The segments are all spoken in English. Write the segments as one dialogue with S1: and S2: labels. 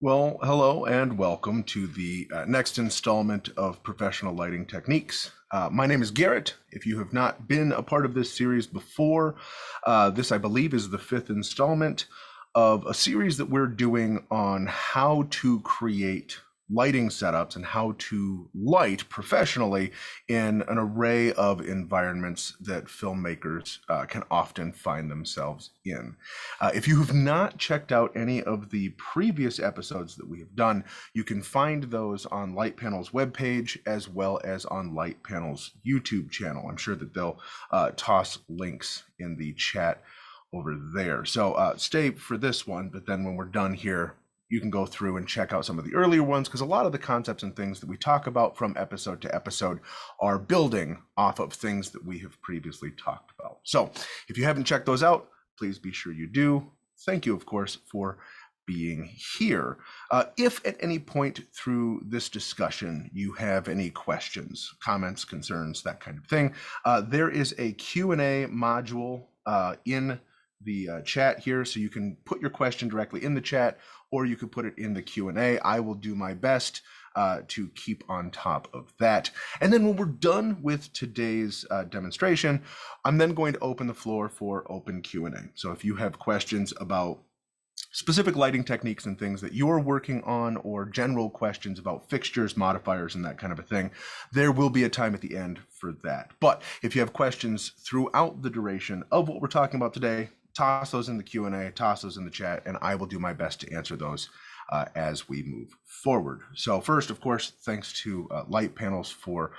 S1: Well, hello and welcome to the next installment of Professional Lighting Techniques. My name is Garrett. If you have not been a part of this series before, this I believe is the fifth installment of a series that we're doing on how to create lighting setups and how to light professionally in an array of environments that filmmakers can often find themselves in. If you have not checked out any of the previous episodes that we have done, you can find those on Light Panel's webpage as well as on Light Panel's YouTube channel. I'm sure that they'll toss links in the chat over there. So stay for this one, but then when we're done here, you can go through and check out some of the earlier ones, because a lot of the concepts and things that we talk about from episode to episode are building off of things that we have previously talked about. So if you haven't checked those out, please be sure you do. Thank you, of course, for being here. If at any point through this discussion you have any questions, comments, concerns, that kind of thing, there is a Q&A module in the chat here, so you can put your question directly in the chat, or you could put it in the Q&A. I will do my best to keep on top of that. And then when we're done with today's demonstration, I'm then going to open the floor for open Q&A. So if you have questions about specific lighting techniques and things that you're working on, or general questions about fixtures, modifiers, and that kind of a thing, there will be a time at the end for that. But if you have questions throughout the duration of what we're talking about today, toss those in the Q&A, toss those in the chat, and I will do my best to answer those as we move forward. So first, of course, thanks to Light Panels for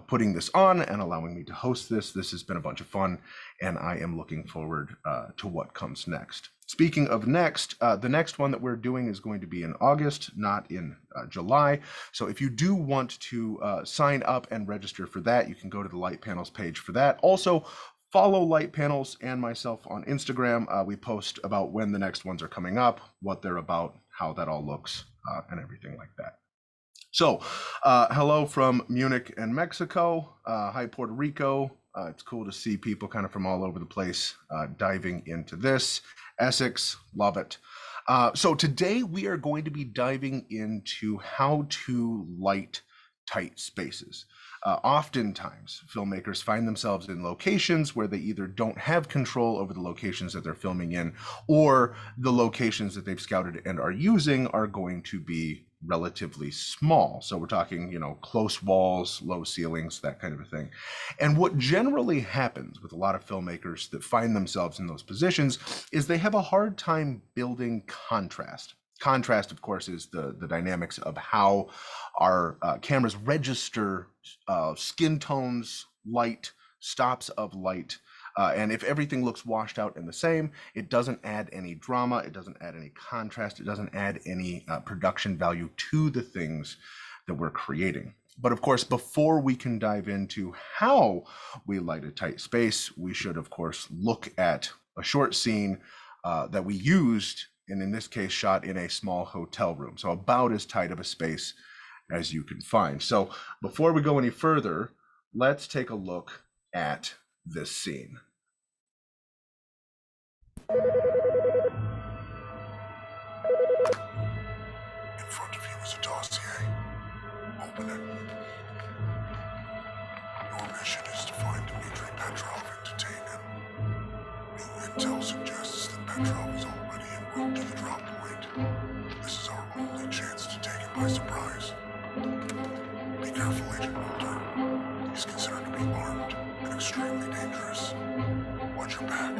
S1: putting this on and allowing me to host this. This has been a bunch of fun, and I am looking forward to what comes next. Speaking of next, the next one that we're doing is going to be in August, not in July. So if you do want to sign up and register for that, you can go to the Light Panels page for that. Also, follow Light Panels and myself on Instagram. We post about when the next ones are coming up, what they're about, how that all looks, and everything like that. So hello from Munich and Mexico. Hi, Puerto Rico. It's cool to see people kind of from all over the place diving into this. Essex, love it. So today we are going to be diving into how to light tight spaces. Oftentimes, filmmakers find themselves in locations where they either don't have control over the locations that they're filming in, or the locations that they've scouted and are using are going to be relatively small. So we're talking, close walls, low ceilings, that kind of a thing. And what generally happens with a lot of filmmakers that find themselves in those positions is they have a hard time building contrast. Contrast, of course, is the dynamics of how our cameras register skin tones, light, stops of light. And if everything looks washed out and the same, it doesn't add any drama, it doesn't add any contrast, it doesn't add any production value to the things that we're creating. But of course, before we can dive into how we light a tight space, we should, of course, look at a short scene that we used, and in this case, shot in a small hotel room. So about as tight of a space as you can find. So before we go any further, let's take a look at this scene. In front of you is a dossier. Open it. Your mission is to find Dmitry Petrov and detain him. New intel suggests that Petrov is already en route to the drop point. This is our only chance to take him by surprise. Be careful, Agent Mulder. He's considered to be armed and extremely dangerous. Watch your back.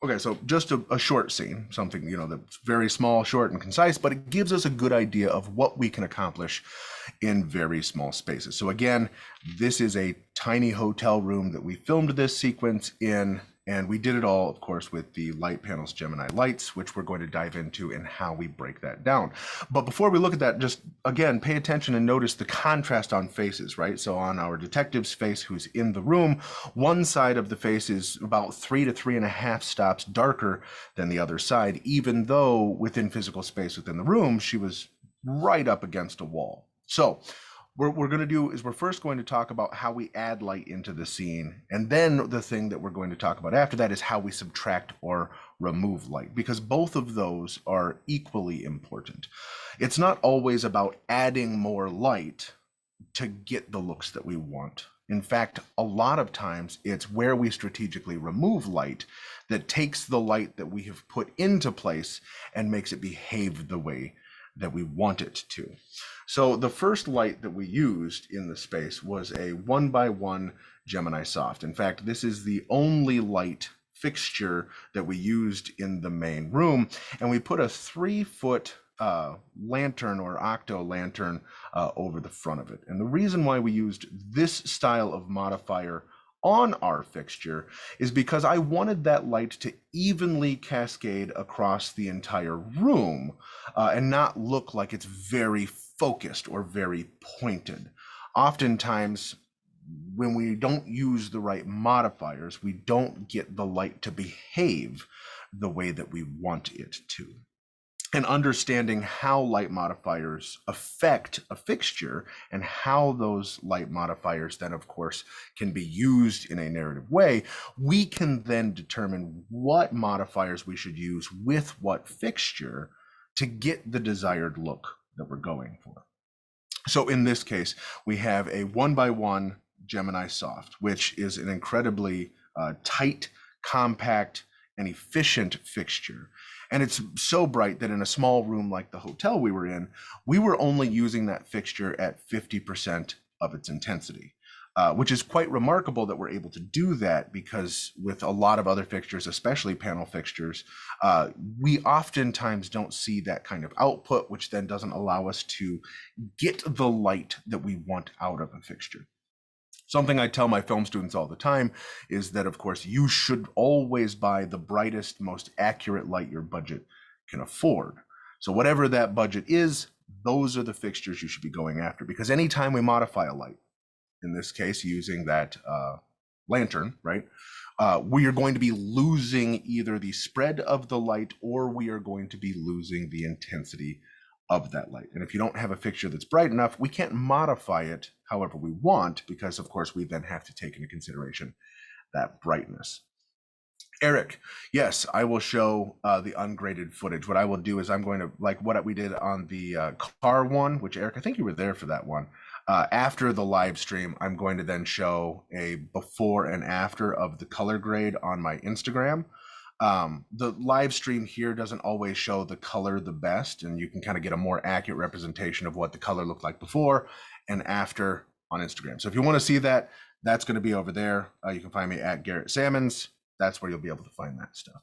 S1: Okay, so just a short scene, something, that's very small, short, and concise, but it gives us a good idea of what we can accomplish in very small spaces. So again, this is a tiny hotel room that we filmed this sequence in, and we did it all, of course, with the Light Panels Gemini lights, which we're going to dive into and how we break that down. But before we look at that, just again, pay attention and notice the contrast on faces, right? So on our detective's face who's in the room, one side of the face is about 3 to 3.5 stops darker than the other side, even though within physical space within the room, she was right up against a wall. So what we're going to do is we're first going to talk about how we add light into the scene, and then the thing that we're going to talk about after that is how we subtract or remove light, because both of those are equally important. It's not always about adding more light to get the looks that we want. In fact, a lot of times it's where we strategically remove light that takes the light that we have put into place and makes it behave the way that we want it to. So the first light that we used in the space was a 1x1 Gemini Soft. In fact, this is the only light fixture that we used in the main room, and we put a 3-foot lantern or octo lantern over the front of it. And the reason why we used this style of modifier on our fixture is because I wanted that light to evenly cascade across the entire room and not look like it's very focused or very pointed. Oftentimes, when we don't use the right modifiers, we don't get the light to behave the way that we want it to. And understanding how light modifiers affect a fixture and how those light modifiers then, of course, can be used in a narrative way, we can then determine what modifiers we should use with what fixture to get the desired look that we're going for. So in this case, we have a 1x1 Gemini Soft, which is an incredibly tight, compact, and efficient fixture. And it's so bright that in a small room like the hotel we were in, we were only using that fixture at 50% of its intensity, which is quite remarkable that we're able to do that, because with a lot of other fixtures, especially panel fixtures, we oftentimes don't see that kind of output, which then doesn't allow us to get the light that we want out of a fixture. Something I tell my film students all the time is that, of course, you should always buy the brightest, most accurate light your budget can afford. So whatever that budget is, those are the fixtures you should be going after, because anytime we modify a light, in this case using that lantern, right, we are going to be losing either the spread of the light or we are going to be losing the intensity of that light. And if you don't have a fixture that's bright enough, we can't modify it however we want, because of course we then have to take into consideration that brightness. Eric, yes, I will show the ungraded footage. What I will do is I'm going to, like what we did on the car one, which Eric, I think you were there for that one. After the live stream, I'm going to then show a before and after of the color grade on my Instagram. The live stream here doesn't always show the color the best, and you can kind of get a more accurate representation of what the color looked like before and after on Instagram. So if you want to see that, that's going to be over there. You can find me at Garrett Salmons. That's where you'll be able to find that stuff.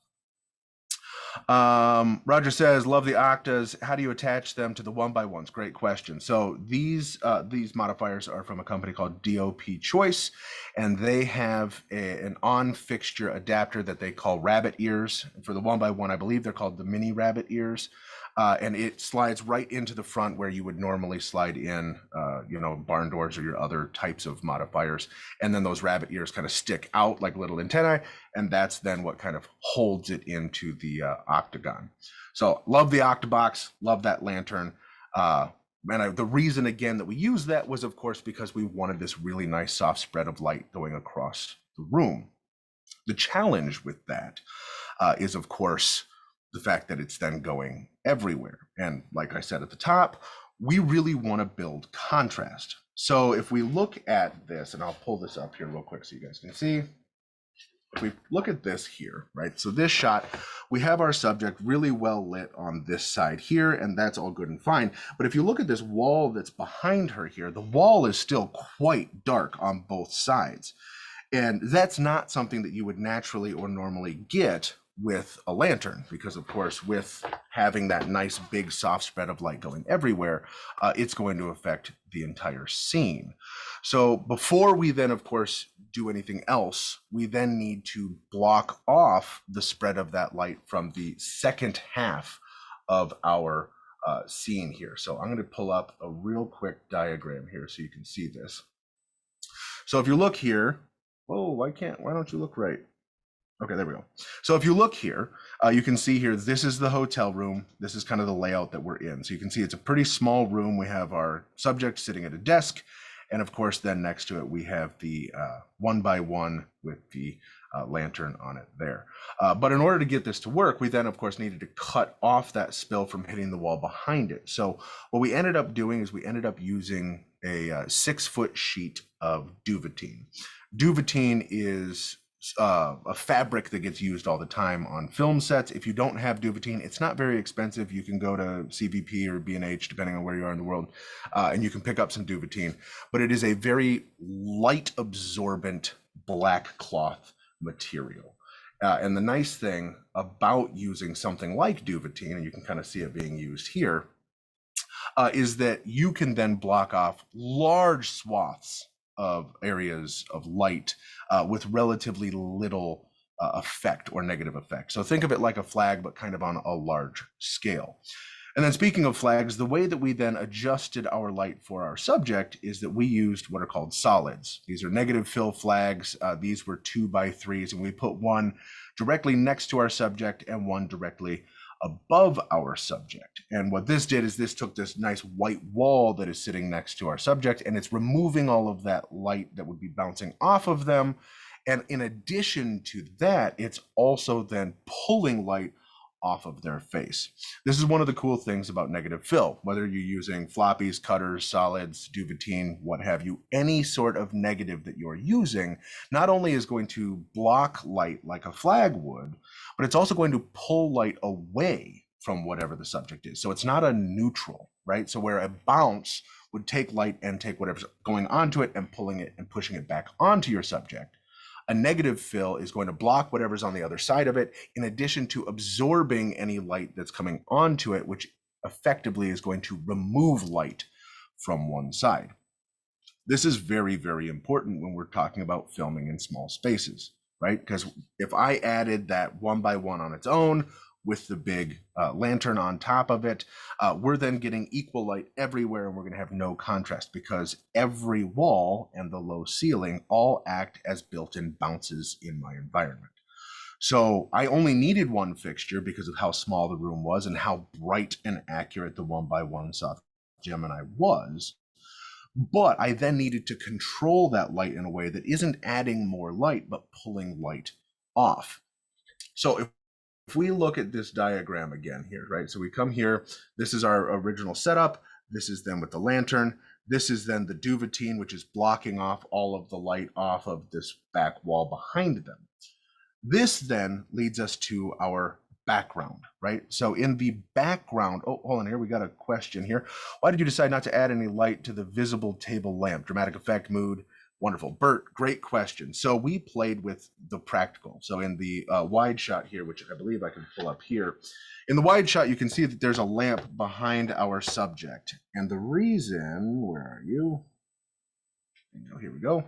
S1: Roger says, love the octas. How do you attach them to the 1x1s? Great question. So these modifiers are from a company called DOP Choice, and they have an on fixture adapter that they call rabbit ears. For the 1x1, I believe they're called the mini rabbit ears. And it slides right into the front where you would normally slide in, barn doors or your other types of modifiers. And then those rabbit ears kind of stick out like little antennae, and that's then what kind of holds it into the octagon. So love the Octabox, love that lantern. The reason, again, that we used that was, of course, because we wanted this really nice soft spread of light going across the room. The challenge with that is, of course, the fact that it's then going everywhere. And like I said at the top, we really want to build contrast. So if we look at this, and I'll pull this up here real quick so you guys can see. If we look at this here, right? So this shot, we have our subject really well lit on this side here, and that's all good and fine. But if you look at this wall that's behind her here, the wall is still quite dark on both sides. And that's not something that you would naturally or normally get with a lantern, because of course with having that nice big soft spread of light going everywhere, it's going to affect the entire scene. So before we then of course do anything else, we then need to block off the spread of that light from the second half of our scene here. So I'm going to pull up a real quick diagram here so you can see this. So if you look here, why don't you look right? Okay, there we go. So if you look here, you can see here, this is the hotel room. This is kind of the layout that we're in. So you can see it's a pretty small room. We have our subject sitting at a desk. And of course, then next to it, we have the 1x1 with the lantern on it there. But in order to get this to work, we then, of course, needed to cut off that spill from hitting the wall behind it. So what we ended up doing is we ended up using a 6-foot sheet of Duvetine. Duvetine is a fabric that gets used all the time on film sets. If you don't have Duvetine, it's not very expensive. You can go to CVP or B&H, depending on where you are in the world, and you can pick up some Duvetine. But it is a very light absorbent black cloth material. And the nice thing about using something like Duvetine, and you can kind of see it being used here, is that you can then block off large swaths of areas of light with relatively little effect or negative effect. So think of it like a flag, but kind of on a large scale. And then speaking of flags, the way that we then adjusted our light for our subject is that we used what are called solids. These are negative fill flags. These were 2x3s, and we put one directly next to our subject and one directly above our subject. And what this did is this took this nice white wall that is sitting next to our subject, and it's removing all of that light that would be bouncing off of them. And in addition to that, it's also then pulling light off of their face. This is one of the cool things about negative fill, whether you're using floppies, cutters, solids, Duvetine, what have you, any sort of negative that you're using not only is going to block light like a flag would, but it's also going to pull light away from whatever the subject is. So it's not a neutral, right? So where a bounce would take light and take whatever's going onto it and pulling it and pushing it back onto your subject, a negative fill is going to block whatever's on the other side of it, in addition to absorbing any light that's coming onto it, which effectively is going to remove light from one side. This is very, very important when we're talking about filming in small spaces, right? Because if I added that 1x1 on its own with the big lantern on top of it, we're then getting equal light everywhere, and we're going to have no contrast because every wall and the low ceiling all act as built-in bounces in my environment. So I only needed one fixture because of how small the room was and how bright and accurate the 1x1 soft Gemini was. But I then needed to control that light in a way that isn't adding more light, but pulling light off. So if we look at this diagram again here, right? So we come here, this is our original setup. This is then with the lantern. This is then the Duvetine, which is blocking off all of the light off of this back wall behind them. This then leads us to our background, right? So in the background, oh, hold on here, we got a question here. Why did you decide not to add any light to the visible table lamp? Dramatic effect, mood. Wonderful. Bert, great question. So we played with the practical. So in the wide shot here, which I believe I can pull up here, in the wide shot, you can see that there's a lamp behind our subject. And the reason, where are you? Here we go.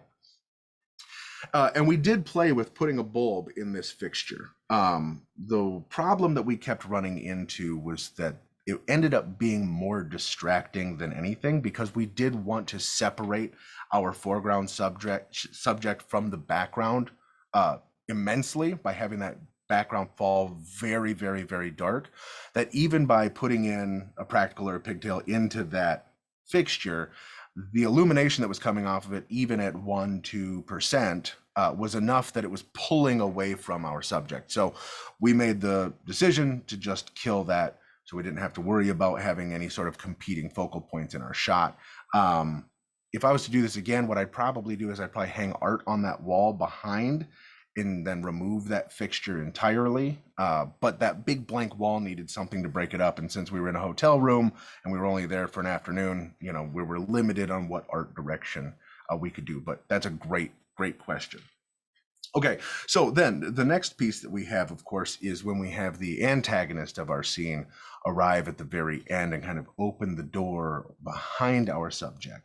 S1: And we did play with putting a bulb in this fixture. The problem that we kept running into was that it ended up being more distracting than anything because we did want to separate our foreground subject from the background immensely by having that background fall very, very, very dark, that even by putting in a practical or a pigtail into that fixture, the illumination that was coming off of it, even at 1-2%, was enough that it was pulling away from our subject. So we made the decision to just kill that so we didn't have to worry about having any sort of competing focal points in our shot. If I was to do this again, what I'd probably do is I'd probably hang art on that wall behind and then remove that fixture entirely. But that big blank wall needed something to break it up. And since we were in a hotel room and we were only there for an afternoon, you know, we were limited on what art direction we could do. But that's a great, great question. Okay, so then the next piece that we have, of course, is when we have the antagonist of our scene arrive at the very end and kind of open the door behind our subject.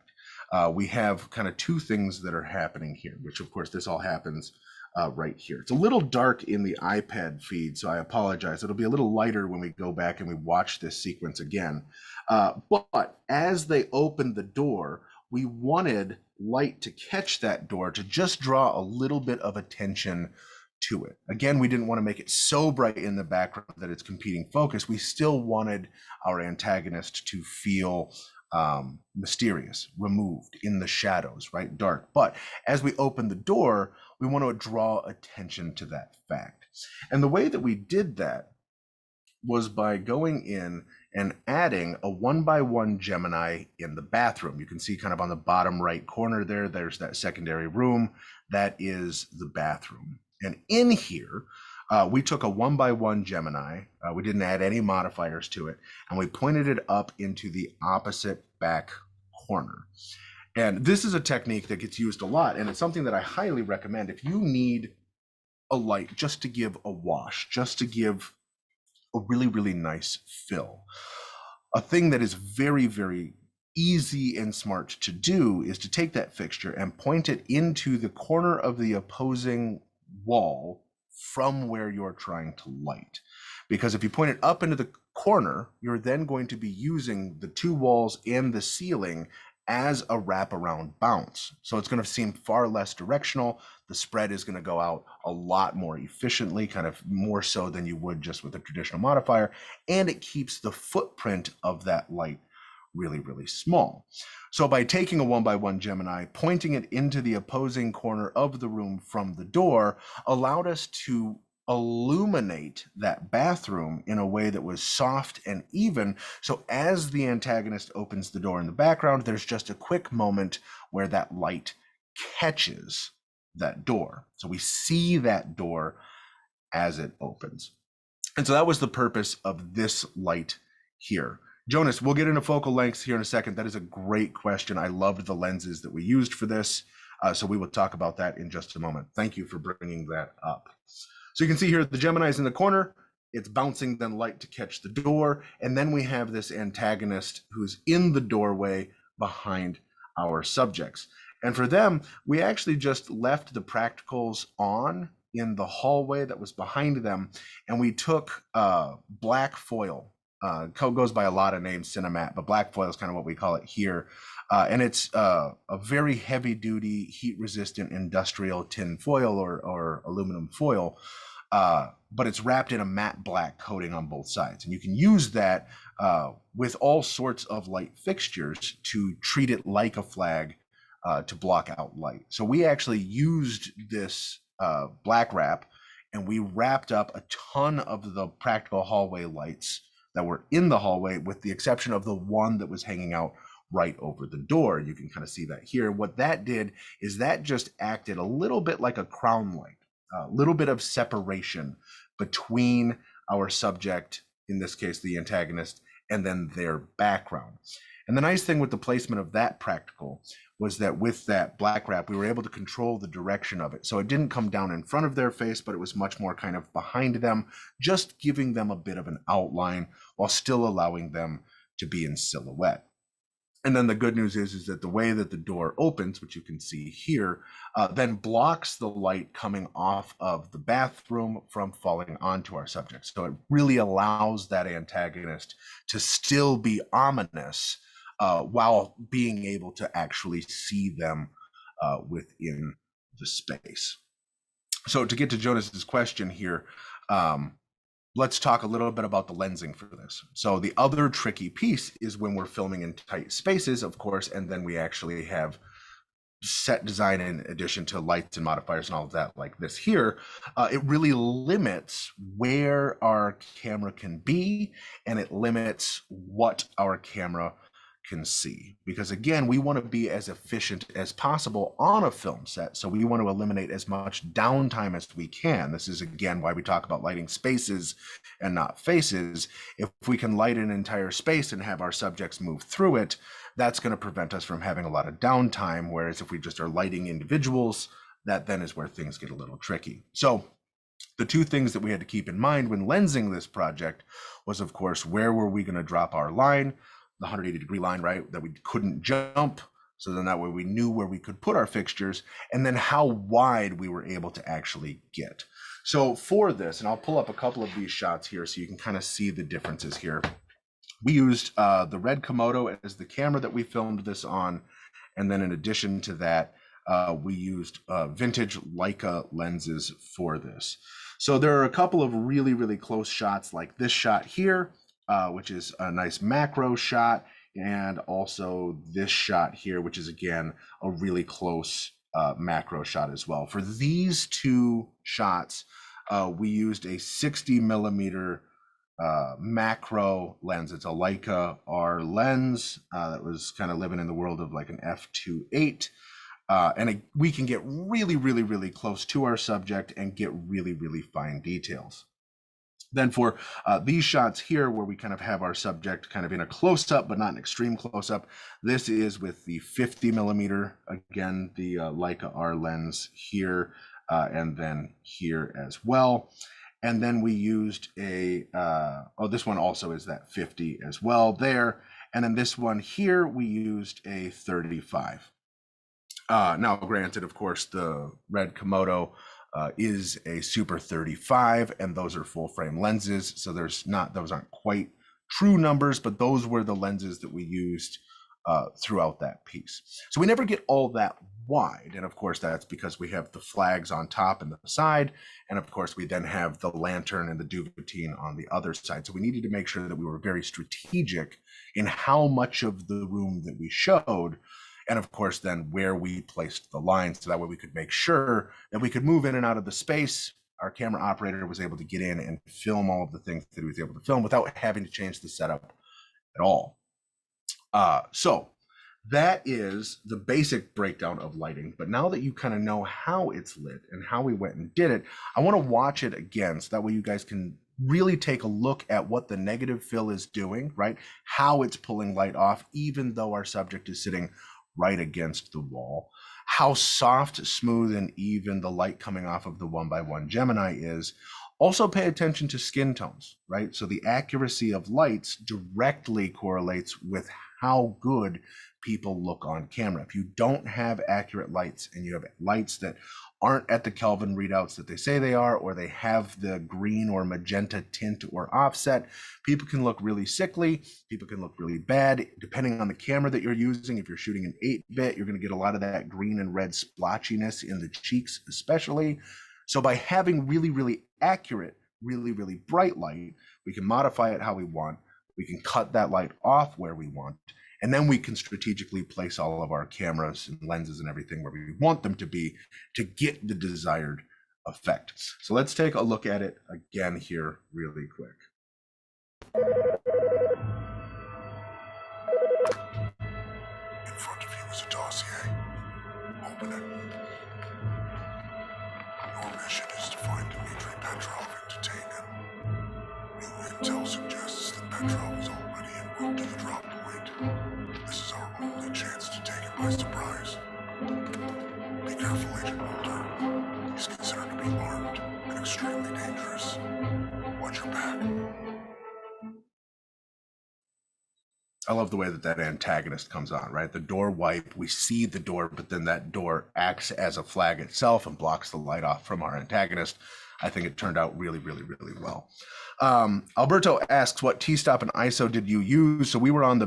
S1: We have kind of two things that are happening here, which of course this all happens right here. It's a little dark in the iPad feed, so I apologize. It'll be a little lighter when we go back and we watch this sequence again. But as they open the door, we wanted light to catch that door to just draw a little bit of attention to it. Again, we didn't want to make it so bright in the background that it's competing focus. We still wanted our antagonist to feel mysterious, removed in the shadows, right? Dark. But as we open the door, we want to draw attention to that fact. And the way that we did that was by going in and adding a 1x1 Gemini in the bathroom. You can see kind of on the bottom right corner there, there's that secondary room. That is the bathroom. And in here, we took a 1x1 Gemini. We didn't add any modifiers to it, and we pointed it up into the opposite back corner. And this is a technique that gets used a lot, and it's something that I highly recommend if you need a light just to give a wash, just to give a really, really nice fill. A thing that is very, very easy and smart to do is to take that fixture and point it into the corner of the opposing wall from where you're trying to light. Because if you point it up into the corner, you're then going to be using the two walls and the ceiling as a wraparound bounce. So it's going to seem far less directional. The spread is going to go out a lot more efficiently, kind of more so than you would just with a traditional modifier. And it keeps the footprint of that light really, really small. So by taking a 1x1 Gemini, pointing it into the opposing corner of the room from the door allowed us to illuminate that bathroom in a way that was soft and even. So as the antagonist opens the door in the background, there's just a quick moment where that light catches that door. So we see that door as it opens. And so that was the purpose of this light here. Jonas, we'll get into focal lengths here in a second. That is a great question. I loved the lenses that we used for this. So we will talk about that in just a moment. Thank you for bringing that up. So you can see here the Gemini is in the corner. It's bouncing then light to catch the door. And then we have this antagonist who's in the doorway behind our subjects. And for them, we actually just left the practicals on in the hallway that was behind them. And we took black foil. Goes by a lot of names, Cinemat, but black foil is kind of what we call it here. And it's a very heavy duty, heat resistant industrial tin foil or aluminum foil, but it's wrapped in a matte black coating on both sides. And you can use that with all sorts of light fixtures to treat it like a flag to block out light. So we actually used this black wrap and we wrapped up a ton of the practical hallway lights that were in the hallway, with the exception of the one that was hanging out right over the door. You can kind of see that here. What that did is that just acted a little bit like a crown light, a little bit of separation between our subject, in this case, the antagonist, and then their background. And the nice thing with the placement of that practical was that with that black wrap, we were able to control the direction of it. So it didn't come down in front of their face, but it was much more kind of behind them, just giving them a bit of an outline while still allowing them to be in silhouette. And then the good news is that the way that the door opens, which you can see here, then blocks the light coming off of the bathroom from falling onto our subject. So it really allows that antagonist to still be ominous while being able to actually see them within the space. So to get to Jonas's question here, let's talk a little bit about the lensing for this. So the other tricky piece is when we're filming in tight spaces, of course, and then we actually have set design in addition to lights and modifiers and all of that like this here, it really limits where our camera can be, and it limits what our camera can see. Because again, we want to be as efficient as possible on a film set. So we want to eliminate as much downtime as we can. This is again why we talk about lighting spaces and not faces. If we can light an entire space and have our subjects move through it, that's going to prevent us from having a lot of downtime. Whereas if we just are lighting individuals, that then is where things get a little tricky. So the two things that we had to keep in mind when lensing this project was, of course, where were we going to drop our line? The 180-degree line, right, that we couldn't jump. So then that way we knew where we could put our fixtures, and then how wide we were able to actually get. So for this, and I'll pull up a couple of these shots here so you can kind of see the differences here. We used the Red Komodo as the camera that we filmed this on. And then in addition to that, we used vintage Leica lenses for this. So there are a couple of really, really close shots like this shot here, which is a nice macro shot, and also this shot here, which is again a really close macro shot as well. For these two shots, we used a 60 millimeter macro lens. It's a Leica R lens that was kind of living in the world of like an f2.8. We can get really, really, really close to our subject and get really, really fine details. Then for these shots here, where we kind of have our subject kind of in a close-up, but not an extreme close-up, this is with the 50 millimeter, again, the Leica R lens here, and then here as well. And then we used a, this one also is that 50 as well there. And then this one here, we used a 35. Now, granted, of course, the Red Komodo is a Super 35, and those are full frame lenses. So those aren't quite true numbers, but those were the lenses that we used throughout that piece. So we never get all that wide. And of course, that's because we have the flags on top and the side. And of course, we then have the lantern and the duvetine on the other side. So we needed to make sure that we were very strategic in how much of the room that we showed. And of course, then where we placed the lines, so that way we could make sure that we could move in and out of the space. Our camera operator was able to get in and film all of the things that he was able to film without having to change the setup at all. So that is the basic breakdown of lighting. But now that you kind of know how it's lit and how we went and did it, I want to watch it again, so that way you guys can really take a look at what the negative fill is doing, right? How it's pulling light off, even though our subject is sitting right against the wall. How soft, smooth, and even the light coming off of the 1x1 Gemini is. Also pay attention to skin tones, right? So the accuracy of lights directly correlates with how good people look on camera. If you don't have accurate lights and you have lights that aren't at the Kelvin readouts that they say they are, or they have the green or magenta tint or offset, people can look really sickly, people can look really bad, depending on the camera that you're using. If you're shooting an 8-bit, you're gonna get a lot of that green and red splotchiness in the cheeks especially. So by having really, really accurate, really, really bright light, we can modify it how we want, we can cut that light off where we want, and then we can strategically place all of our cameras and lenses and everything where we want them to be to get the desired effect. So let's take a look at it again here really quick. In front of you is a dossier. Open it. Your mission is to find Dmitry Petrov and detain him. New intel suggests that Petrov is already en route to the drop point. This is our only chance to take him by surprise. Be careful, Agent Mulder. He's considered to be armed and extremely dangerous. Watch your back. I love the way that antagonist comes on, right? The door wipe, we see the door, but then that door acts as a flag itself and blocks the light off from our antagonist. I think it turned out really, really, really well. Alberto asks, what T-stop and ISO did you use? So we were on the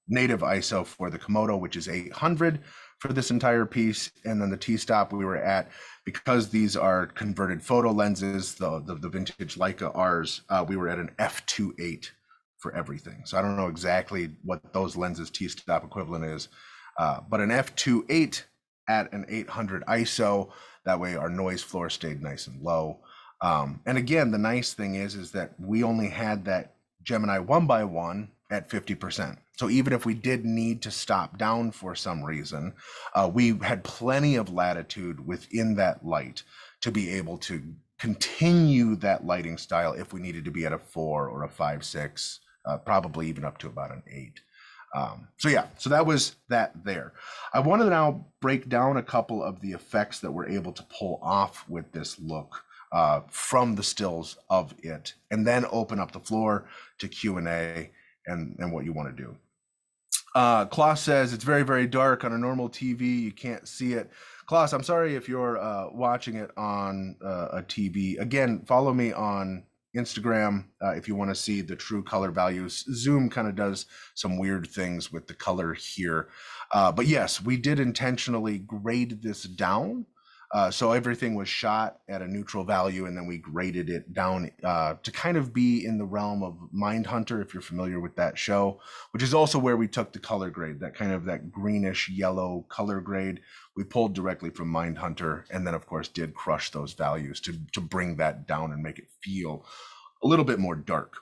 S1: native ISO for the Komodo, which is 800 for this entire piece. And then the T-stop we were at, because these are converted photo lenses, the vintage Leica Rs, we were at an f2.8 for everything. So I don't know exactly what those lenses T-stop equivalent is, but an f2.8 at an 800 ISO, that way our noise floor stayed nice and low. And again, the nice thing is that we only had that Gemini 1x1 at 50%. So even if we did need to stop down for some reason, we had plenty of latitude within that light to be able to continue that lighting style if we needed to be at a 4 or a 5.6, probably even up to about an 8. So that was that there. I want to now break down a couple of the effects that we're able to pull off with this look from the stills of it, and then open up the floor to Q&A and what you want to do. Klaus says it's very, very dark on a normal TV. You can't see it. Klaus, I'm sorry if you're watching it on a TV. Again, follow me on Instagram if you want to see the true color values. Zoom kind of does some weird things with the color here. But yes, we did intentionally grade this down So everything was shot at a neutral value, and then we graded it down to kind of be in the realm of Mindhunter, if you're familiar with that show, which is also where we took the color grade, that kind of that greenish yellow color grade. We pulled directly from Mindhunter, and then of course did crush those values to bring that down and make it feel a little bit more dark.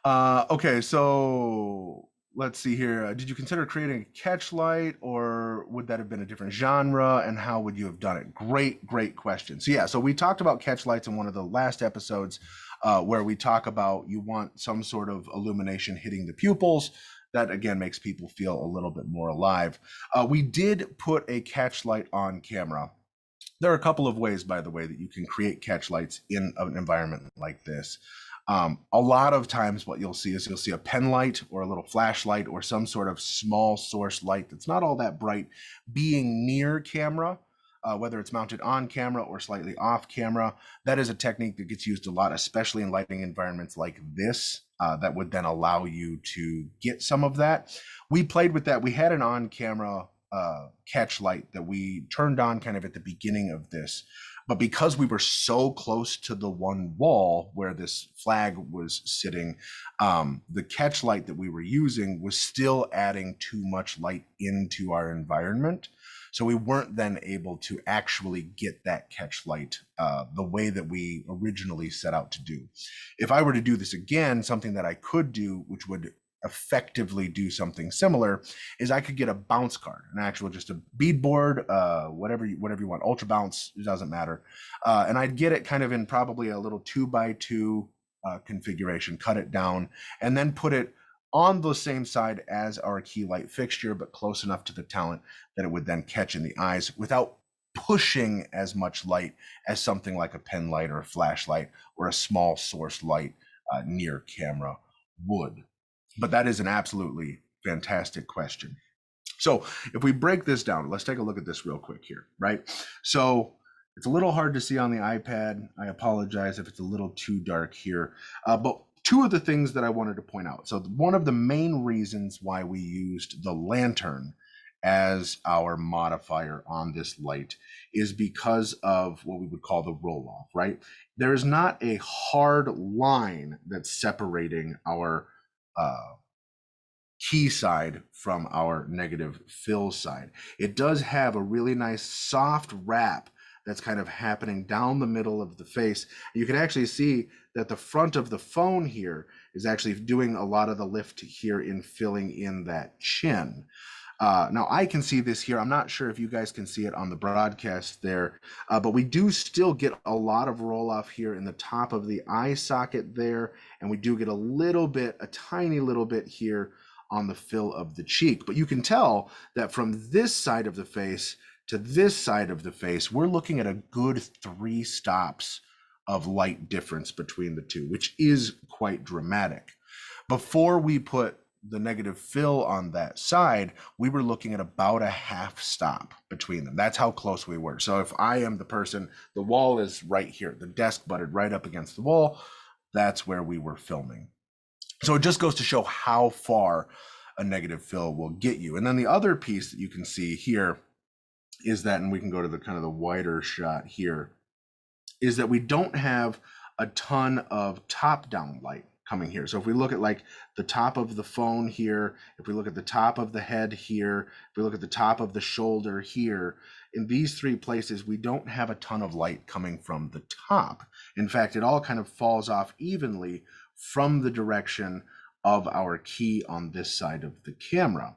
S1: Okay, so let's see here. Did you consider creating a catch light, or would that have been a different genre, and how would you have done it? Great question. So yeah, so we talked about catch lights in one of the last episodes, where we talk about you want some sort of illumination hitting the pupils. That again makes people feel a little bit more alive. We did put a catch light on camera. There are a couple of ways, by the way, that you can create catch lights in an environment like this. A lot of times what you'll see is you'll see a pen light or a little flashlight or some sort of small source light that's not all that bright being near camera, whether it's mounted on camera or slightly off camera. That is a technique that gets used a lot, especially in lighting environments like this, that would then allow you to get some of that. We played with that. We had an on-camera catch light that we turned on kind of at the beginning of this. But because we were so close to the one wall where this flag was sitting, the catch light that we were using was still adding too much light into our environment. So we weren't then able to actually get that catch light the way that we originally set out to do. If I were to do this again, something that I could do, which would effectively do something similar, is I could get a bounce card, an actual just a beadboard, whatever you want, ultra bounce, it doesn't matter, and I'd get it kind of in probably a little 2x2 configuration, cut it down, and then put it on the same side as our key light fixture, but close enough to the talent that it would then catch in the eyes without pushing as much light as something like a pen light or a flashlight or a small source light near camera would. But that is an absolutely fantastic question. So if we break this down, let's take a look at this real quick here, right? So it's a little hard to see on the iPad. I apologize if it's a little too dark here. But two of the things that I wanted to point out. So one of the main reasons why we used the lantern as our modifier on this light is because of what we would call the roll-off, right? There is not a hard line that's separating our key side from our negative fill side. It does have a really nice soft wrap that's kind of happening down the middle of the face. You can actually see that the front of the phone here is actually doing a lot of the lift here in filling in that chin. Now I can see this here. I'm not sure if you guys can see it on the broadcast there, but we do still get a lot of roll off here in the top of the eye socket there. And we do get a little bit, a tiny little bit here on the fill of the cheek. But you can tell that from this side of the face to this side of the face, we're looking at a good 3 stops of light difference between the two, which is quite dramatic. Before we put the negative fill on that side, we were looking at about a half stop between them. That's how close we were. So if I am the person, the wall is right here, the desk butted right up against the wall, that's where we were filming. So it just goes to show how far a negative fill will get you. And then the other piece that you can see here is that, and we can go to the kind of the wider shot here, is that we don't have a ton of top-down light coming here. So if we look at like the top of the phone here, if we look at the top of the head here, if we look at the top of the shoulder here, in these 3 places, we don't have a ton of light coming from the top. In fact, it all kind of falls off evenly from the direction of our key on this side of the camera.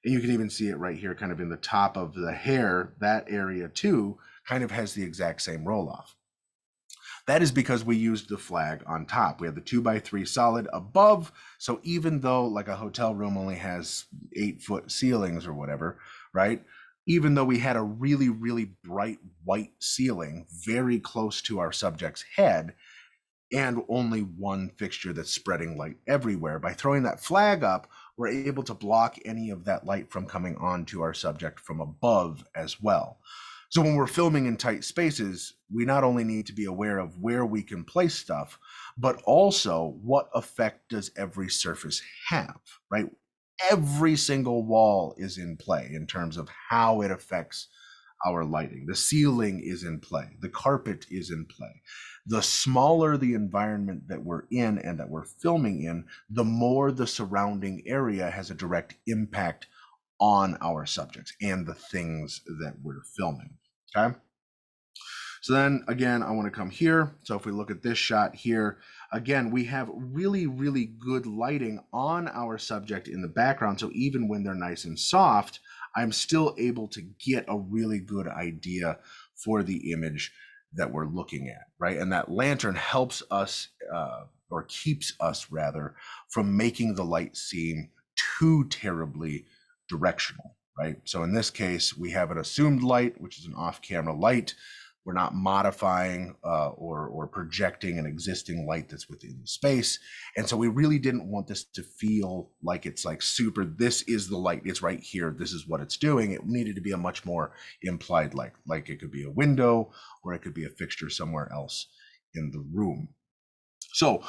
S1: And you can even see it right here, kind of in the top of the hair, that area too, kind of has the exact same roll off. That is because we used the flag on top. We have the 2x3 solid above. So even though like a hotel room only has 8-foot ceilings or whatever, right? Even though we had a really, really bright white ceiling very close to our subject's head and only one fixture that's spreading light everywhere, by throwing that flag up, we're able to block any of that light from coming onto our subject from above as well. So when we're filming in tight spaces, we not only need to be aware of where we can place stuff, but also what effect does every surface have, right? Every single wall is in play in terms of how it affects our lighting. The ceiling is in play. The carpet is in play. The smaller the environment that we're in and that we're filming in, the more the surrounding area has a direct impact on our subjects and the things that we're filming, okay? So then again, I want to come here. So if we look at this shot here, again, we have really, really good lighting on our subject in the background. So even when they're nice and soft, I'm still able to get a really good idea for the image that we're looking at, right? And that lantern helps us, or keeps us rather, from making the light seem too terribly directional, right? So in this case, we have an assumed light, which is an off-camera light. We're not modifying or projecting an existing light that's within the space. And so we really didn't want this to feel like it's like super, this is the light, it's right here, this is what it's doing. It needed to be a much more implied light, like it could be a window or it could be a fixture somewhere else in the room. So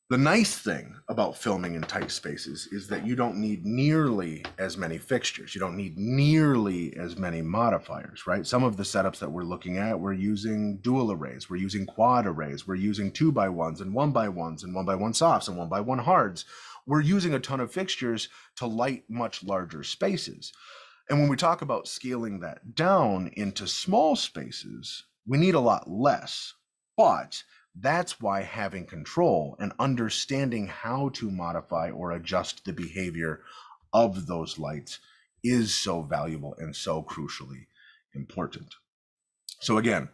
S1: the nice thing about filming in tight spaces is that you don't need nearly as many fixtures. You don't need nearly as many modifiers, right? Some of the setups that we're looking at, we're using dual arrays, we're using quad arrays, we're using 2x1s and 1x1s and 1x1 softs and 1x1 hards. We're using a ton of fixtures to light much larger spaces. And when we talk about scaling that down into small spaces, we need a lot less, but that's why having control and understanding how to modify or adjust the behavior of those lights is so valuable and so crucially important. So again,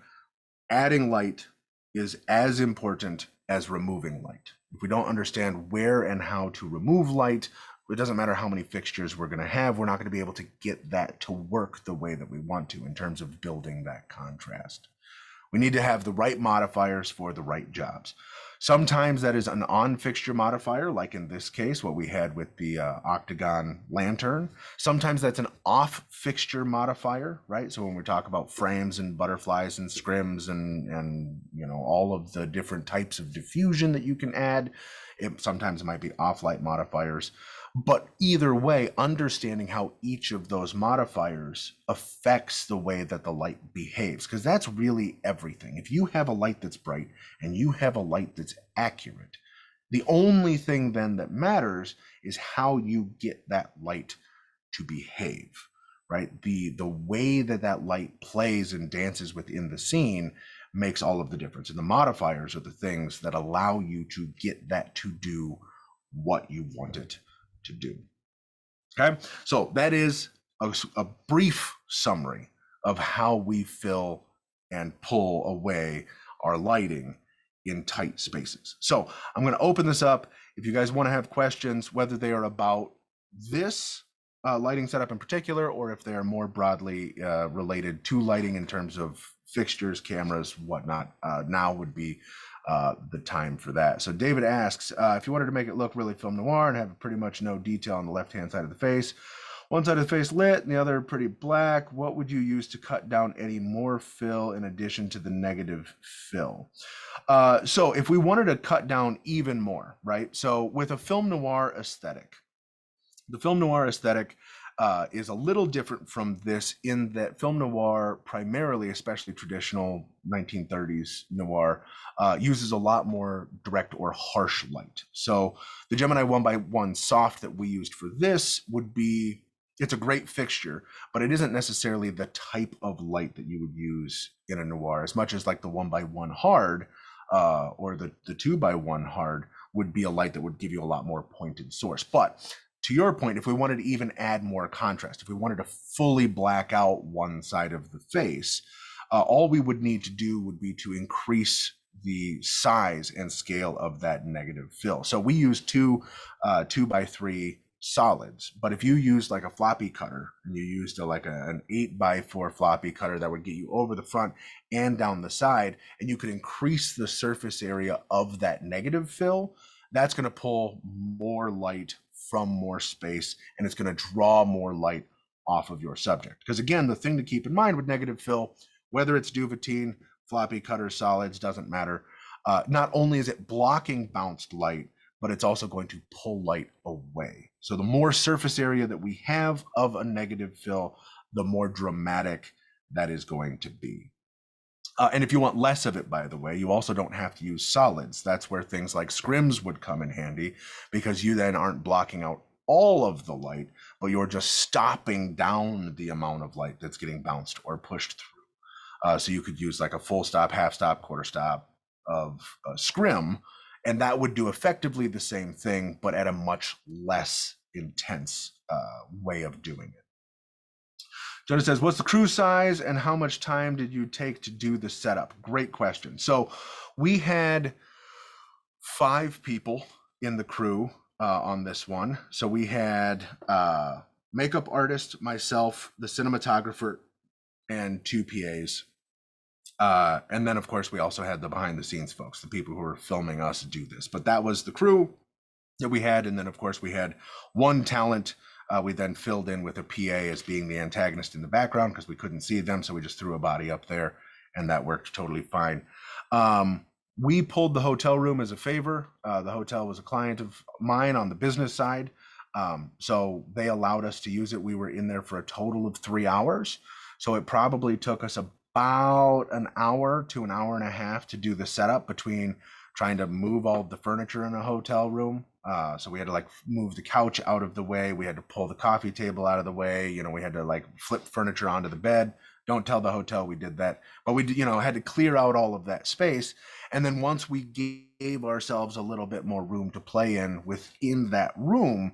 S1: adding light is as important as removing light. If we don't understand where and how to remove light, it doesn't matter how many fixtures we're going to have, we're not going to be able to get that to work the way that we want to in terms of building that contrast. We need to have the right modifiers for the right jobs. Sometimes that is an on-fixture modifier, like in this case, what we had with the octagon lantern. Sometimes that's an off-fixture modifier, right? So when we talk about frames and butterflies and scrims and you know, all of the different types of diffusion that you can add, sometimes it might be off-light modifiers. But either way, understanding how each of those modifiers affects the way that the light behaves, because that's really everything. If you have a light that's bright and you have a light that's accurate, the only thing then that matters is how you get that light to behave, right? The way that that light plays and dances within the scene makes all of the difference. And the modifiers are the things that allow you to get that to do what you want it to do. Okay, so that is a brief summary of how we fill and pull away our lighting in tight spaces. So I'm going to open this up. If you guys want to have questions, whether they are about this lighting setup in particular, or if they are more broadly related to lighting in terms of fixtures, cameras, whatnot, now would be the time for that. So David asks, if you wanted to make it look really film noir and have pretty much no detail on the left-hand side of the face, one side of the face lit and the other pretty black, what would you use to cut down any more fill in addition to the negative fill? So if we wanted to cut down even more, right? So with a film noir aesthetic, the film noir aesthetic is a little different from this in that film noir, primarily, especially traditional 1930s noir, uses a lot more direct or harsh light. So the Gemini 1x1 soft that we used for this would be, it's a great fixture, but it isn't necessarily the type of light that you would use in a noir, as much as like the 1x1 hard or the 2x1 hard would be a light that would give you a lot more pointed source. But to your point, if we wanted to even add more contrast, if we wanted to fully black out one side of the face, all we would need to do would be to increase the size and scale of that negative fill. So we use two 2x3 solids, but if you used like a floppy cutter and you used an 8x4 floppy cutter, that would get you over the front and down the side, and you could increase the surface area of that negative fill, that's going to pull more light from more space, and it's going to draw more light off of your subject. Because again, the thing to keep in mind with negative fill, whether it's Duvetine, floppy cutter, solids, doesn't matter. Not only is it blocking bounced light, but it's also going to pull light away. So the more surface area that we have of a negative fill, the more dramatic that is going to be. And if you want less of it, by the way, you also don't have to use solids. That's where things like scrims would come in handy, because you then aren't blocking out all of the light, but you're just stopping down the amount of light that's getting bounced or pushed through. So you could use like a full stop, half stop, quarter stop of scrim, and that would do effectively the same thing, but at a much less intense way of doing it. Jonah says, what's the crew size and how much time did you take to do the setup? Great question. So we had 5 people in the crew on this one. So we had makeup artist, myself, the cinematographer, and 2 PAs. And then, of course, we also had the behind the scenes folks, the people who were filming us do this. But that was the crew that we had. And then, of course, we had 1 talent. We then filled in with a PA as being the antagonist in the background because we couldn't see them. So we just threw a body up there and that worked totally fine. We pulled the hotel room as a favor. The hotel was a client of mine on the business side. So they allowed us to use it. We were in there for a total of 3 hours. So it probably took us about an hour to an hour and a half to do the setup between trying to move all the furniture in a hotel room. So we had to like move the couch out of the way. We had to pull the coffee table out of the way. You know, we had to like flip furniture onto the bed. Don't tell the hotel we did that, but we, you know, had to clear out all of that space. And then once we gave ourselves a little bit more room to play in within that room,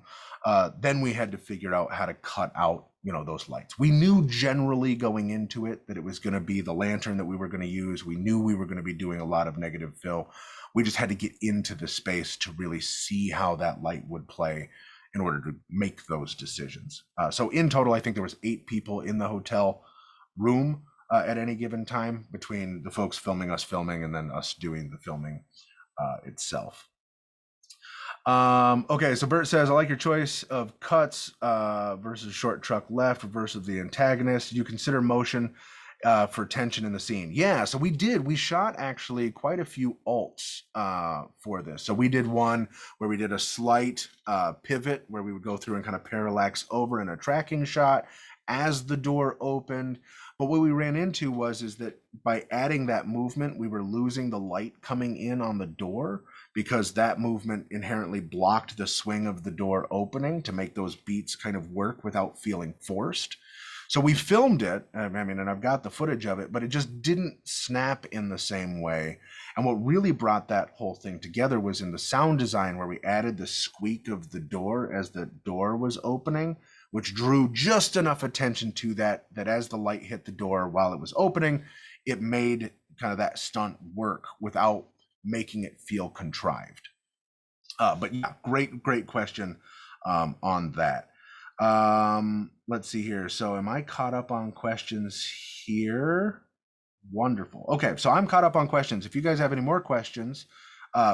S1: then we had to figure out how to cut out, you know, those lights. We knew generally going into it that it was going to be the lantern that we were going to use. We knew we were going to be doing a lot of negative fill. We just had to get into the space to really see how that light would play in order to make those decisions. So in total, I think there was 8 people in the hotel room at any given time, between the folks filming us filming and then us doing the filming itself. Okay, so Bert says, I like your choice of cuts versus short truck left versus the antagonist. You consider motion for tension in the scene. Yeah, so we shot actually quite a few alts for this. So we did one where we did a slight pivot where we would go through and kind of parallax over in a tracking shot as the door opened. But what we ran into is that by adding that movement, we were losing the light coming in on the door, because that movement inherently blocked the swing of the door opening to make those beats kind of work without feeling forced. So we filmed it, I mean, and I've got the footage of it, but it just didn't snap in the same way. And what really brought that whole thing together was in the sound design, where we added the squeak of the door as the door was opening, which drew just enough attention to that as the light hit the door while it was opening, it made kind of that stunt work without making it feel contrived. But yeah, great question on that. Let's see here. So am I caught up on questions here? Wonderful. Okay, so I'm caught up on questions. If you guys have any more questions,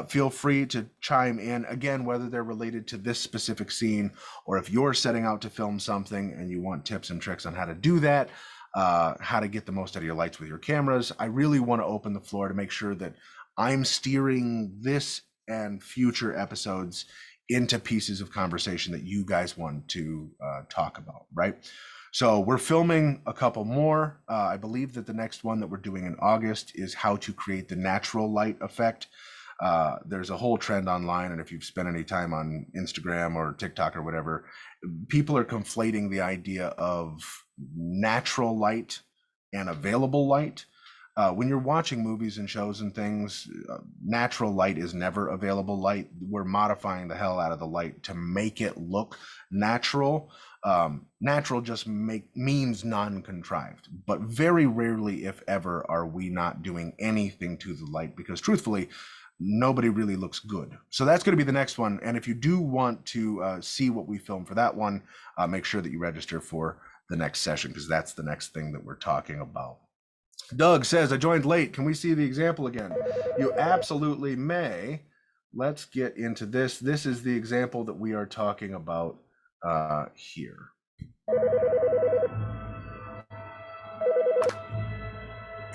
S1: feel free to chime in, again, whether they're related to this specific scene or if you're setting out to film something and you want tips and tricks on how to do that, how to get the most out of your lights with your cameras. I really want to open the floor to make sure that I'm steering this and future episodes into pieces of conversation that you guys want to talk about, right? So we're filming a couple more. I believe that the next one that we're doing in August is how to create the natural light effect. There's a whole trend online, and if you've spent any time on Instagram or TikTok or whatever, people are conflating the idea of natural light and available light. When you're watching movies and shows and things, natural light is never available light. We're modifying the hell out of the light to make it look natural. Natural just means non-contrived, but very rarely, if ever, are we not doing anything to the light, because truthfully, nobody really looks good. So that's going to be the next one. And if you do want to see what we film for that one, make sure that you register for the next session, because that's the next thing that we're talking about. Doug says, I joined late. Can we see the example again? You absolutely may. Let's get into this. This is the example that we are talking about here. In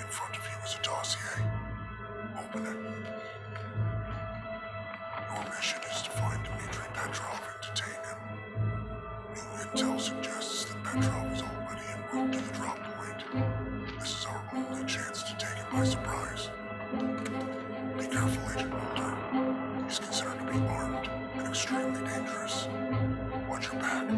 S1: front of you is a dossier. Open it. Your mission is to find Dmitry Petrov and detain him. New intel suggests that Petrov is already en route to the drop point.
S2: careful, Agent Mulder. He's considered to be armed and extremely dangerous. Watch your back.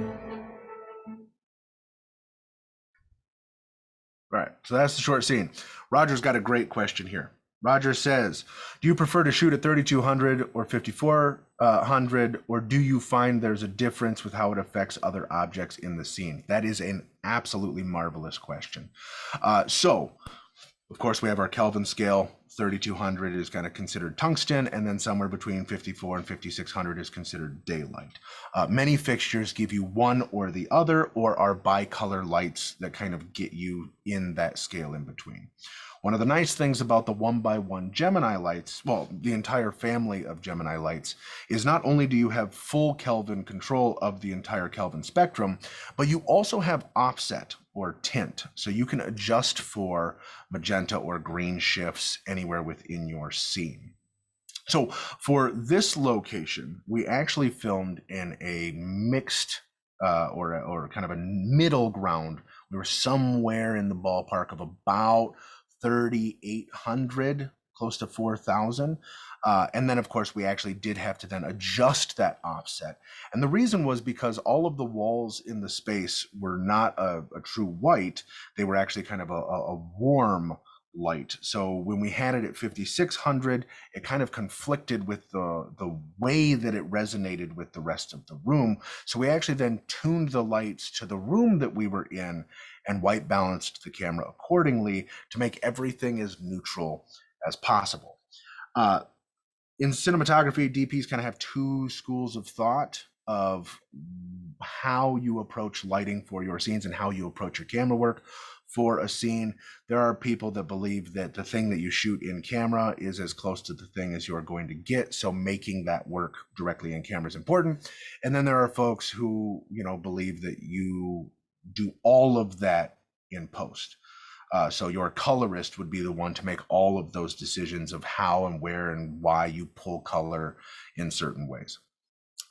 S1: Right. So that's the short scene. Roger's got a great question here. Roger says, do you prefer to shoot at 3200 or 5400, or do you find there's a difference with how it affects other objects in the scene? That is an absolutely marvelous question. So, of course, we have our Kelvin scale. 3200 is kind of considered tungsten, and then somewhere between 54 and 5600 is considered daylight. Many fixtures give you one or the other, or are bicolor lights that kind of get you in that scale in between. One of the nice things about the 1x1 Gemini lights, well, the entire family of Gemini lights, is not only do you have full Kelvin control of the entire Kelvin spectrum, but you also have offset or tint. So you can adjust for magenta or green shifts anywhere within your scene. So for this location, we actually filmed in a mixed or kind of a middle ground. We were somewhere in the ballpark of about 3,800, close to 4,000. And then, of course, we actually did have to then adjust that offset. And the reason was because all of the walls in the space were not a true white. They were actually kind of a warm light. So when we had it at 5,600, it kind of conflicted with the way that it resonated with the rest of the room. So we actually then tuned the lights to the room that we were in and white balanced the camera accordingly to make everything as neutral as possible. In cinematography, DPs kind of have two schools of thought of how you approach lighting for your scenes and how you approach your camera work for a scene. There are people that believe that the thing that you shoot in camera is as close to the thing as you're going to get, so making that work directly in camera is important. And then there are folks who, believe that you do all of that in post. So your colorist would be the one to make all of those decisions of how and where and why you pull color in certain ways.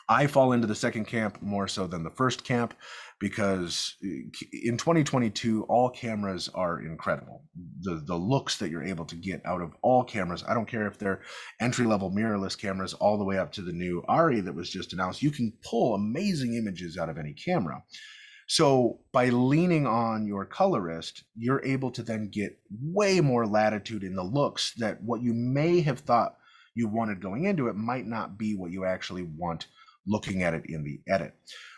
S1: I fall into the second camp more so than the first camp, because in 2022, all cameras are incredible. The looks that you're able to get out of all cameras, I don't care if they're entry-level mirrorless cameras all the way up to the new ARRI that was just announced, you can pull amazing images out of any camera. So by leaning on your colorist, you're able to then get way more latitude in the looks that what you may have thought you wanted going into it might not be what you actually want looking at it in the edit.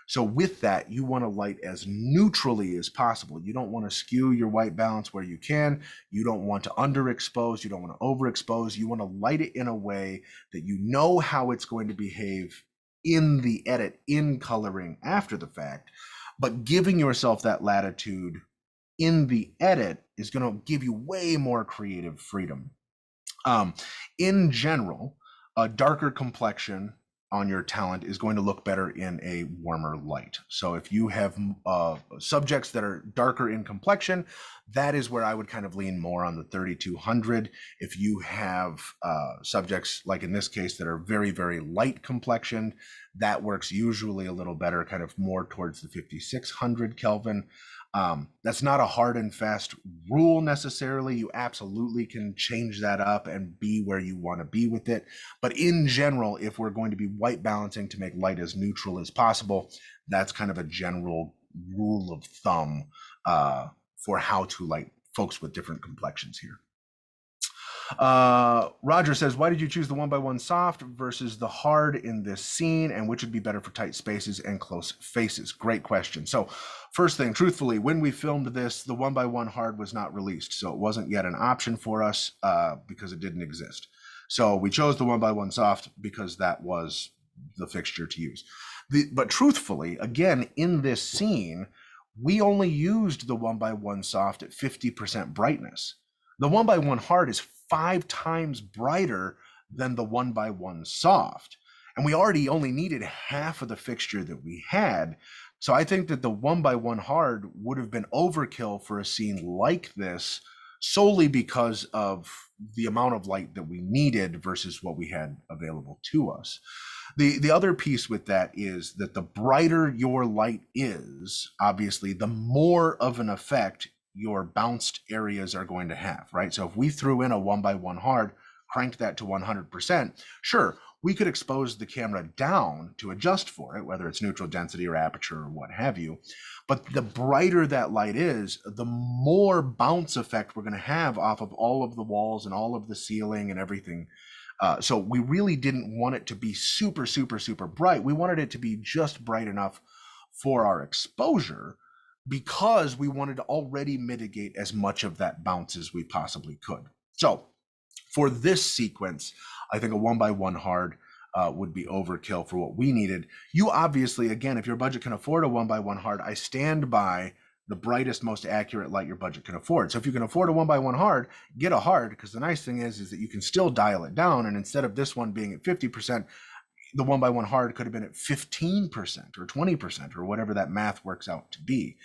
S1: So with that, you want to light as neutrally as possible. You don't want to skew your white balance where you can. You don't want to underexpose. You don't want to overexpose. You want to light it in a way that you know how it's going to behave in the edit, in coloring after the fact. But giving yourself that latitude in the edit is going to give you way more creative freedom. In general, a darker complexion on your talent is going to look better in a warmer light. So if you have subjects that are darker in complexion, that is where I would kind of lean more on the 3200. If you have subjects, like in this case, that are very, very light complexioned, that works usually a little better, kind of more towards the 5600 Kelvin. That's not a hard and fast rule necessarily. You absolutely can change that up and be where you want to be with it. But in general, if we're going to be white balancing to make light as neutral as possible, that's kind of a general rule of thumb for how to light folks with different complexions here. Roger says, why did you choose the 1x1 soft versus the hard in this scene, and which would be better for tight spaces and close faces? Great question. So first thing, truthfully, when we filmed this, the 1x1 hard was not released, so it wasn't yet an option for us because it didn't exist. So we chose the 1x1 soft because that was the fixture to use. But truthfully, again, in this scene, we only used the 1x1 soft at 50% brightness. The 1x1 hard is 5 times brighter than the 1x1 soft. And we already only needed half of the fixture that we had. So I think that the 1x1 hard would have been overkill for a scene like this, solely because of the amount of light that we needed versus what we had available to us. The other piece with that is that the brighter your light is, obviously, the more of an effect your bounced areas are going to have, right? So if we threw in a 1x1 hard, cranked that to 100%, sure, we could expose the camera down to adjust for it, whether it's neutral density or aperture or what have you. But the brighter that light is, the more bounce effect we're going to have off of all of the walls and all of the ceiling and everything. So we really didn't want it to be super, super, super bright. We wanted it to be just bright enough for our exposure, because we wanted to already mitigate as much of that bounce as we possibly could. So for this sequence, I think a 1x1 hard would be overkill for what we needed. You obviously, again, if your budget can afford a 1x1 hard, I stand by the brightest, most accurate light your budget can afford. So if you can afford a 1x1 hard, get a hard, because the nice thing is that you can still dial it down. And instead of this one being at 50%, the 1x1 hard could have been at 15% or 20% or whatever that math works out to be.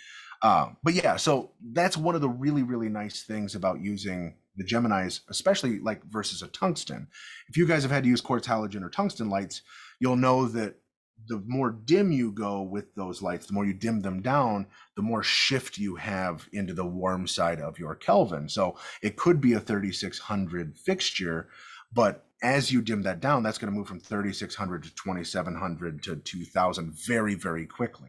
S1: But yeah, so that's one of the really, really nice things about using the Geminis, especially like versus a tungsten. If you guys have had to use quartz halogen or tungsten lights, you'll know that the more dim you go with those lights, the more you dim them down, the more shift you have into the warm side of your Kelvin. So it could be a 3600 fixture, but as you dim that down, that's going to move from 3600 to 2700 to 2000 very, very quickly.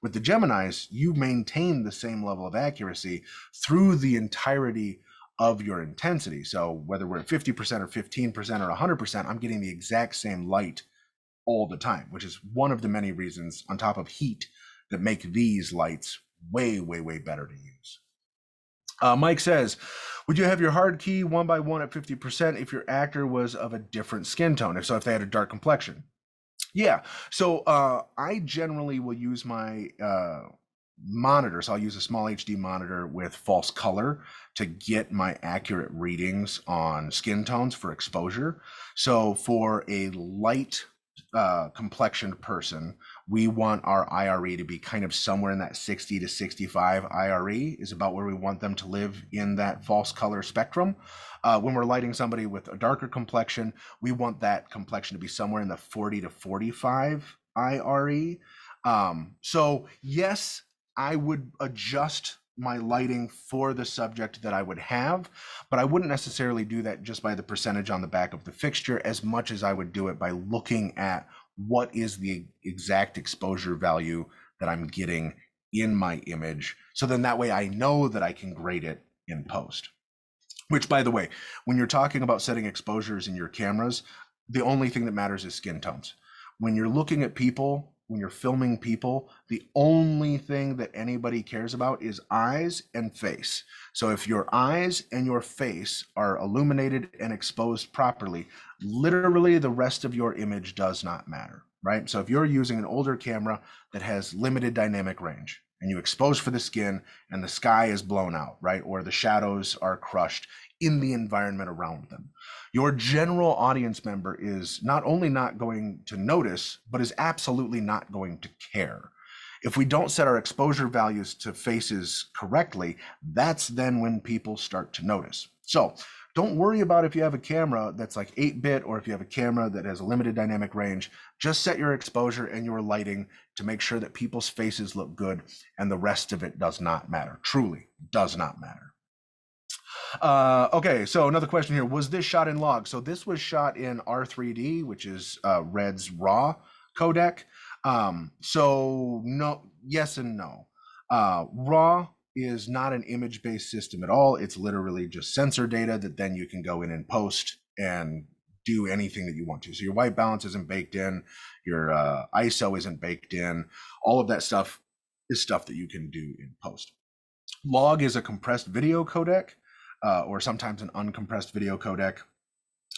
S1: With the Geminis, you maintain the same level of accuracy through the entirety of your intensity. So whether we're at 50% or 15% or 100%, I'm getting the exact same light all the time, which is one of the many reasons, on top of heat, that make these lights way, way, way better to use. Mike says, would you have your hard key 1x1 at 50% if your actor was of a different skin tone? If so, if they had a dark complexion? Yeah, so I generally will use my monitor. So I'll use a small HD monitor with false color to get my accurate readings on skin tones for exposure. So for a light complexioned person, we want our IRE to be kind of somewhere in that 60 to 65 IRE is about where we want them to live in that false color spectrum. When we're lighting somebody with a darker complexion, we want that complexion to be somewhere in the 40 to 45 IRE. So yes, I would adjust my lighting for the subject that I would have, but I wouldn't necessarily do that just by the percentage on the back of the fixture as much as I would do it by looking at what is the exact exposure value that I'm getting in my image. So then that way I know that I can grade it in post. Which, by the way, when you're talking about setting exposures in your cameras, the only thing that matters is skin tones. When you're looking at people, when you're filming people, the only thing that anybody cares about is eyes and face. So if your eyes and your face are illuminated and exposed properly, literally the rest of your image does not matter, right? So if you're using an older camera that has limited dynamic range and you expose for the skin and the sky is blown out, right? Or the shadows are crushed in the environment around them, your general audience member is not only not going to notice, but is absolutely not going to care. If we don't set our exposure values to faces correctly, that's then when people start to notice. So don't worry about if you have a camera that's like 8-bit or if you have a camera that has a limited dynamic range. Just set your exposure and your lighting to make sure that people's faces look good, and the rest of it does not matter. Truly does not matter. Okay, so another question here. Was this shot in log? So this was shot in R3D, which is Red's RAW codec. So no, yes and no. RAW is not an image-based system at all. It's literally just sensor data that then you can go in and post and do anything that you want to. So your white balance isn't baked in, your ISO isn't baked in. All of that stuff is stuff that you can do in post. Log is a compressed video codec. Or sometimes an uncompressed video codec.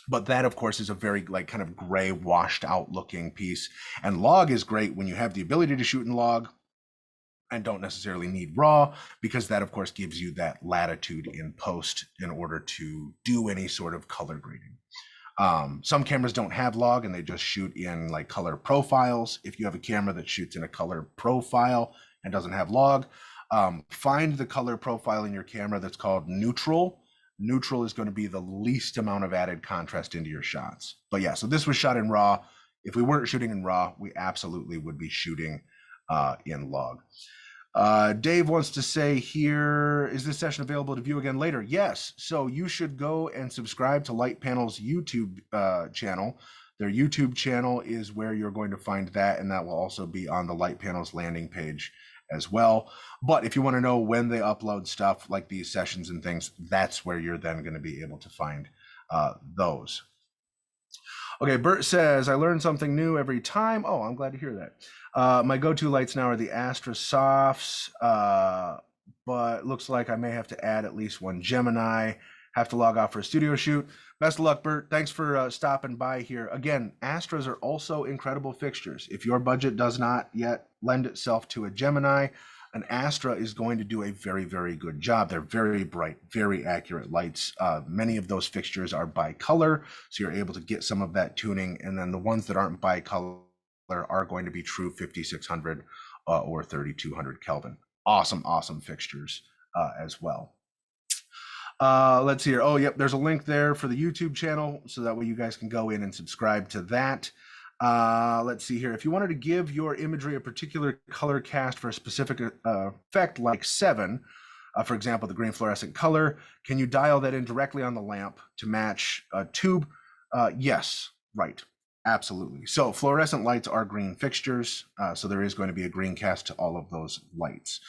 S1: But that, of course, is a very like kind of gray, washed out looking piece. And log is great when you have the ability to shoot in log and don't necessarily need raw, because that, of course, gives you that latitude in post in order to do any sort of color grading. Some cameras don't have log and they just shoot in like color profiles. If you have a camera that shoots in a color profile and doesn't have log, find the color profile in your camera that's called neutral. Neutral is going to be the least amount of added contrast into your shots. But yeah, so this was shot in RAW. If we weren't shooting in RAW, we absolutely would be shooting in log. Dave wants to say here, is this session available to view again later? Yes. So you should go and subscribe to Light Panel's YouTube channel. Their YouTube channel is where you're going to find that, and that will also be on the Light Panel's landing page as well. But if you want to know when they upload stuff like these sessions and things, that's where you're then going to be able to find those. Okay, Bert says, I learn something new every time. Oh, I'm glad to hear that. My go-to lights now are the Astra Softs, but looks like I may have to add at least one Gemini. Have to log off for a studio shoot. Best of luck, Bert. Thanks for stopping by here. Again, Astras are also incredible fixtures. If your budget does not yet lend itself to a Gemini, an Astra is going to do a very, very good job. They're very bright, very accurate lights. Many of those fixtures are bicolor, so you're able to get some of that tuning. And then the ones that aren't bicolor are going to be true 5600 or 3200 Kelvin. Awesome, awesome fixtures as well. Let's see here. Oh, yep, there's a link there for the YouTube channel, so that way you guys can go in and subscribe to that. Let's see here. If you wanted to give your imagery a particular color cast for a specific effect like 7, for example, the green fluorescent color, can you dial that in directly on the lamp to match a tube? Yes, right. Absolutely. So fluorescent lights are green fixtures, so there is going to be a green cast to all of those lights.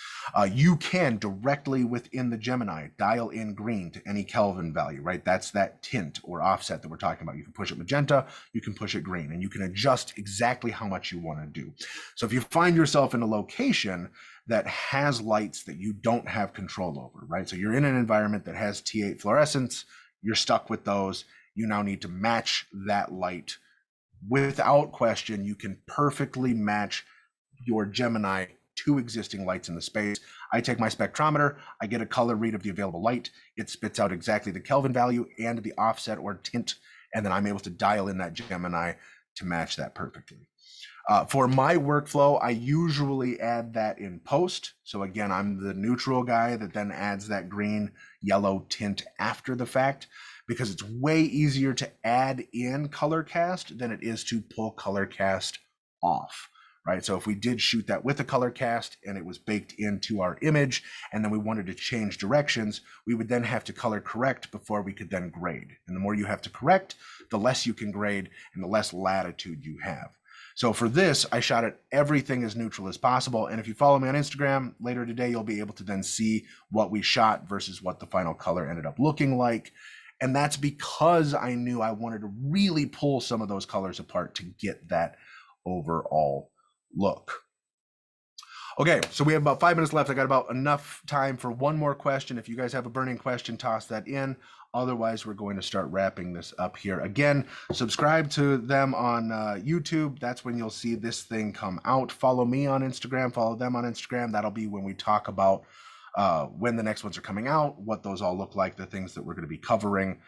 S1: You can directly within the Gemini dial in green to any Kelvin value, right? That's that tint or offset that we're talking about. You can push it magenta, you can push it green, and you can adjust exactly how much you want to do. So if you find yourself in a location that has lights that you don't have control over, right? So you're in an environment that has T8 fluorescents, you're stuck with those, you now need to match that light. Without question, you can perfectly match your Gemini to existing lights in the space. I take my spectrometer, I get a color read of the available light, it spits out exactly the Kelvin value and the offset or tint, and then I'm able to dial in that Gemini to match that perfectly. For my workflow, I usually add that in post. So again, I'm the neutral guy that then adds that green yellow tint after the fact, because it's way easier to add in color cast than it is to pull color cast off, right? So if we did shoot that with a color cast and it was baked into our image, and then we wanted to change directions, we would then have to color correct before we could then grade. And the more you have to correct, the less you can grade and the less latitude you have. So for this, I shot it everything as neutral as possible. And if you follow me on Instagram later today, you'll be able to then see what we shot versus what the final color ended up looking like. And that's because I knew I wanted to really pull some of those colors apart to get that overall look. Okay, so we have about 5 minutes left. I got about enough time for one more question. If you guys have a burning question, toss that in. Otherwise, we're going to start wrapping this up here. Again, subscribe to them on YouTube. That's when you'll see this thing come out. Follow me on Instagram. Follow them on Instagram. That'll be when we talk about when the next ones are coming out, what those all look like, the things that we're going to be covering.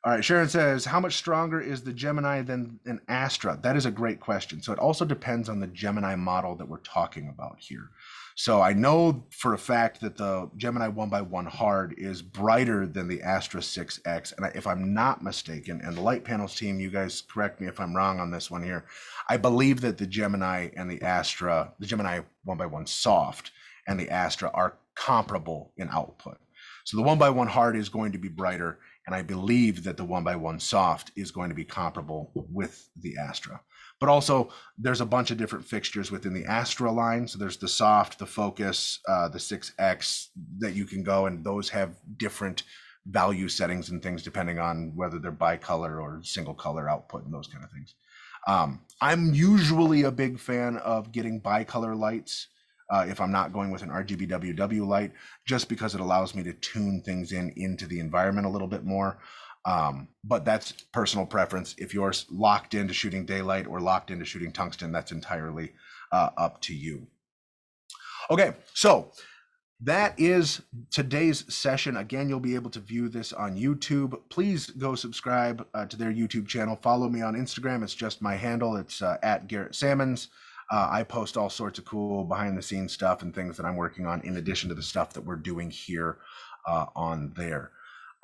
S1: All right, Sharon says, how much stronger is the Gemini than an Astra? That is a great question. So it also depends on the Gemini model that we're talking about here. So I know for a fact that the Gemini 1x1 hard is brighter than the Astra 6X. And if I'm not mistaken, and the Light Panels team, you guys correct me if I'm wrong on this one here, I believe that the Gemini and the Astra, the Gemini 1x1 soft and the Astra are comparable in output. So the 1x1 hard is going to be brighter, and I believe that the 1x1 soft is going to be comparable with the Astra. But also, there's a bunch of different fixtures within the Astra line. So there's the soft, the focus, the 6X that you can go, and those have different value settings and things depending on whether they're bicolor or single color output and those kind of things. I'm usually a big fan of getting bicolor lights if I'm not going with an RGBWW light, just because it allows me to tune things into the environment a little bit more. But that's personal preference. If you're locked into shooting daylight or locked into shooting tungsten, that's entirely up to you. Okay, so that is today's session. Again, you'll be able to view this on YouTube. Please go subscribe to their YouTube channel. Follow me on Instagram. It's just my handle. It's at Garrett Salmons. I post all sorts of cool behind the scenes stuff and things that I'm working on in addition to the stuff that we're doing here on there.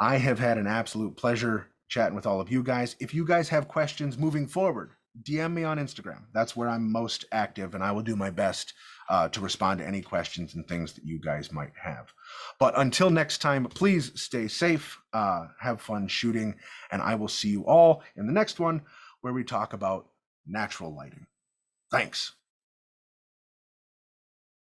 S1: I have had an absolute pleasure chatting with all of you guys. If you guys have questions moving forward, DM me on Instagram. That's where I'm most active, and I will do my best to respond to any questions and things that you guys might have. But until next time, please stay safe, have fun shooting, and I will see you all in the next one where we talk about natural lighting. Thanks.